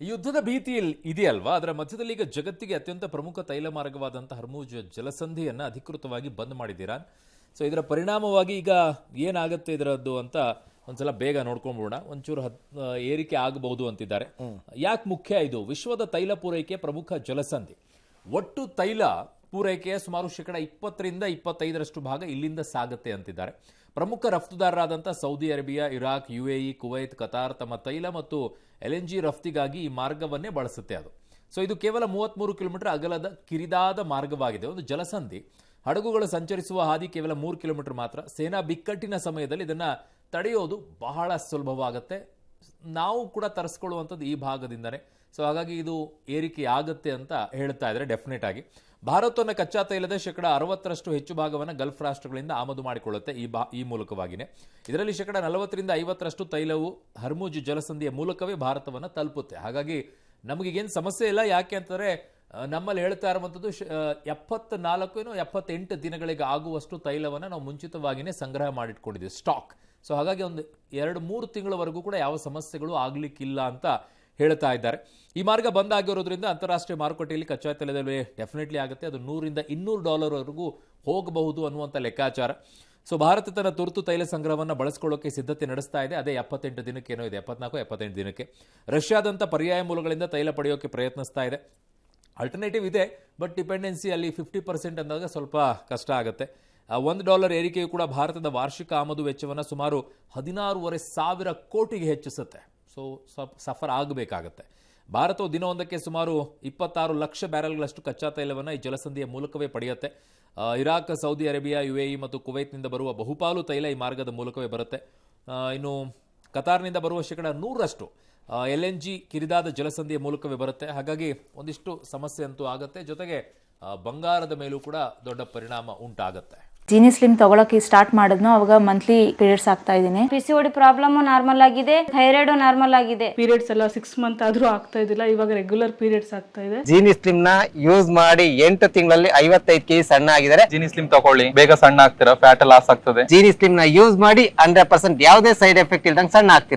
ಈ ಯುದ್ಧದ ಭೀತಿ ಇದೆಯಲ್ವಾ, ಅದರ ಮಧ್ಯದಲ್ಲಿ ಈಗ ಜಗತ್ತಿಗೆ ಅತ್ಯಂತ ಪ್ರಮುಖ ತೈಲ ಮಾರ್ಗವಾದಂತಹ ಹರ್ಮುಜ್ ಜಲಸಂಧಿಯನ್ನು ಅಧಿಕೃತವಾಗಿ ಬಂದ್ ಮಾಡಿದ್ದೀರಾ. ಸೊ ಇದರ ಪರಿಣಾಮವಾಗಿ ಈಗ ಏನಾಗುತ್ತೆ ಇದರದ್ದು ಅಂತ ಒಂದ್ಸಲ ಬೇಗ ನೋಡ್ಕೊಂಡ್ಬಿಡೋಣ. ಒಂಚೂರು ಏರಿಕೆ ಆಗಬಹುದು ಅಂತಿದ್ದಾರೆ. ಯಾಕೆ ಮುಖ್ಯ ಇದು? ವಿಶ್ವದ ತೈಲ ಪೂರೈಕೆ ಪ್ರಮುಖ ಜಲಸಂಧಿ. ಒಟ್ಟು ತೈಲ ಪೂರೈಕೆಯ ಸುಮಾರು 20-25% ಭಾಗ ಇಲ್ಲಿಂದ ಸಾಗುತ್ತೆ ಅಂತಿದ್ದಾರೆ. ಪ್ರಮುಖ ರಫ್ತುದಾರರಾದಂಥ Saudi Arabia, Iraq, UAE, Kuwait, Qatar ತಮ್ಮ ತೈಲ ಮತ್ತು LNG ರಫ್ತಿಗಾಗಿ ಈ ಮಾರ್ಗವನ್ನೇ ಬಳಸುತ್ತೆ. ಅದು ಸೊ ಇದು ಕೇವಲ 33 ಕಿಲೋಮೀಟರ್ ಅಗಲದ ಕಿರಿದಾದ ಮಾರ್ಗವಾಗಿದೆ, ಒಂದು ಜಲಸಂಧಿ. ಹಡಗುಗಳು ಸಂಚರಿಸುವ ಹಾದಿ ಕೇವಲ 3 ಕಿಲೋಮೀಟರ್ ಮಾತ್ರ. ಸೇನಾ ಬಿಕ್ಕಟ್ಟಿನ ಸಮಯದಲ್ಲಿ ಇದನ್ನ ತಡೆಯೋದು ಬಹಳ ಸುಲಭವಾಗುತ್ತೆ. ನಾವು ಕೂಡ ತರಿಸ್ಕೊಳ್ಳುವಂಥದ್ದು ಈ ಭಾಗದಿಂದನೇ. ಸೊ ಹಾಗಾಗಿ ಇದು ಏರಿಕೆ ಆಗುತ್ತೆ ಅಂತ ಹೇಳ್ತಾ ಇದ್ದಾರೆ. ಡೆಫಿನೆಟ್ ಆಗಿ ಭಾರತವನ್ನು ಕಚ್ಚಾ ತೈಲದ 60% ಹೆಚ್ಚು ಭಾಗವನ್ನು ಗಲ್ಫ್ ರಾಷ್ಟ್ರಗಳಿಂದ ಆಮದು ಮಾಡಿಕೊಳ್ಳುತ್ತೆ ಈ ಮೂಲಕವಾಗಿಯೇ. ಇದರಲ್ಲಿ 40-50% ತೈಲವು ಹರ್ಮುಜ್ ಜಲಸಂಧಿಯ ಮೂಲಕವೇ ಭಾರತವನ್ನು ತಲುಪುತ್ತೆ. ಹಾಗಾಗಿ ನಮಗೇನು ಸಮಸ್ಯೆ ಇಲ್ಲ. ಯಾಕೆ ಅಂತಂದ್ರೆ ನಮ್ಮಲ್ಲಿ ಹೇಳ್ತಾ ಇರುವಂಥದ್ದು 74-78 ದಿನಗಳಿಗೆ ಆಗುವಷ್ಟು ತೈಲವನ್ನು ನಾವು ಮುಂಚಿತವಾಗಿಯೇ ಸಂಗ್ರಹ ಮಾಡಿಟ್ಕೊಂಡಿದ್ದೀವಿ, ಸ್ಟಾಕ್. ಸೊ ಹಾಗಾಗಿ ಒಂದು 2-3 ತಿಂಗಳವರೆಗೂ ಕೂಡ ಯಾವ ಸಮಸ್ಯೆಗಳು ಆಗ್ಲಿಕ್ಕಿಲ್ಲ ಅಂತ ಹೇಳ್ತಾ ಇದ್ದಾರೆ. ಈ ಮಾರ್ಗ ಬಂದ್ ಆಗಿರೋದ್ರಿಂದ ಅಂತಾರಾಷ್ಟ್ರೀಯ ಮಾರುಕಟ್ಟೆಯಲ್ಲಿ ಕಚ್ಚಾ ತೈಲದ ಬೆಲೆ ಡೆಫಿನೆಟ್ಲಿ ಆಗುತ್ತೆ. ಅದು $100-200 ವರೆಗೂ ಹೋಗಬಹುದು ಅನ್ನುವಂಥ ಲೆಕ್ಕಾಚಾರ. ಸೊ ಭಾರತ ತನ್ನ ತುರ್ತು ತೈಲ ಸಂಗ್ರಹವನ್ನು ಬಳಸಿಕೊಳ್ಳೋಕೆ ಸಿದ್ಧತೆ ನಡೆಸ್ತಾ ಇದೆ. ಅದೇ 78 ದಿನಕ್ಕೆ ಏನೋ ಇದೆ, 74-78 ದಿನಕ್ಕೆ. ರಷ್ಯಾದಂಥ ಪರ್ಯಾಯ ಮೂಲಗಳಿಂದ ತೈಲ ಪಡೆಯೋಕೆ ಪ್ರಯತ್ನಿಸ್ತಾ ಇದೆ. ಆಲ್ಟರ್ನೇಟಿವ್ ಇದೆ, ಬಟ್ ಡಿಪೆಂಡೆನ್ಸಿ ಅಲ್ಲಿ 50% ಅಂದಾಗ ಸ್ವಲ್ಪ ಕಷ್ಟ ಆಗುತ್ತೆ. $1 ಏರಿಕೆಯು ಕೂಡ ಭಾರತದ ವಾರ್ಷಿಕ ಆಮದು ವೆಚ್ಚವನ್ನು ಸುಮಾರು 16,500 ಕೋಟಿಗೆ ಹೆಚ್ಚಿಸುತ್ತೆ. ಸೊ ಸಫರ್ ಆಗಬೇಕಾಗತ್ತೆ. ಭಾರತವು ದಿನವೊಂದಕ್ಕೆ ಸುಮಾರು 26 ಲಕ್ಷ ಬ್ಯಾರೆಲ್ಗಳಷ್ಟು ಕಚ್ಚಾ ತೈಲವನ್ನು ಈ ಜಲಸಂಧಿಯ ಮೂಲಕವೇ ಪಡೆಯುತ್ತೆ. ಇರಾಕ್, ಸೌದಿ ಅರೇಬಿಯಾ, UAE ಮತ್ತು ಕುವೈತ್ನಿಂದ ಬರುವ ಬಹುಪಾಲು ತೈಲ ಈ ಮಾರ್ಗದ ಮೂಲಕವೇ ಬರುತ್ತೆ. ಇನ್ನು ಕತಾರ್ನಿಂದ ಬರುವ 100% LNG ಕಿರಿದಾದ ಜಲಸಂಧಿಯ ಮೂಲಕವೇ ಬರುತ್ತೆ. ಹಾಗಾಗಿ ಒಂದಿಷ್ಟು ಸಮಸ್ಯೆ ಅಂತೂ ಆಗುತ್ತೆ. ಜೊತೆಗೆ ಬಂಗಾರದ ಮೇಲೂ ಕೂಡ ದೊಡ್ಡ ಪರಿಣಾಮ ಉಂಟಾಗುತ್ತೆ. ಜೀನಿ ಸ್ಲಿಮ್ ತಗೊಳಕ್ಕೆ ಸ್ಟಾರ್ಟ್ ಮಾಡಿದ್ನೋ ಅವಾಗ ಮಂತ್ಲಿ ಪೀರಿಯಡ್ಸ್ ಆಗ್ತಾ ಇದ್ದೀನಿ. PCOD ಪ್ರಾಬ್ಲಮ್ ನಾರ್ಮಲ್ ಆಗಿದೆ, ಥೈರಾಯ್ಡ್ ನಾರ್ಮಲ್ ಆಗಿದೆ. ಪೀರಿಯಡ್ಸ್ ಎಲ್ಲ 6 ಮಂತ್ ಆದ್ರೂ ಆಗ್ತಾ ಇದ್ದಿಲ್ಲ, ಇವಾಗ ರೆಗ್ಯುಲರ್ ಪೀರಿಯಡ್ಸ್ ಆಗ್ತಾ ಇದೆ. ಜೀನಿ ಸ್ಲಿಮ್ ನ ಯೂಸ್ ಮಾಡಿ 8 ತಿಂಗಳಲ್ಲಿ 55 kg ಸಣ್ಣ ಆಗಿದ್ದಾರೆ. ಜೀನಿ ಸ್ಲಿಮ್ ತಗೊಳ್ಳಿ, ಬೇಗ ಸಣ್ಣ ಆಗ್ತೀರಾ, ಫ್ಯಾಟ್ ಲಾಸ್ ಆಗ್ತದೆ. ಜೀನಿ ಸ್ಲಿಮ್ ನ ಯೂಸ್ ಮಾಡಿ 100% ಯಾವುದೇ ಸೈಡ್ ಎಫೆಕ್ಟ್ ಇಲ್ದಂಗೆ ಸಣ್ಣ ಆಗ್ತೀರಾ.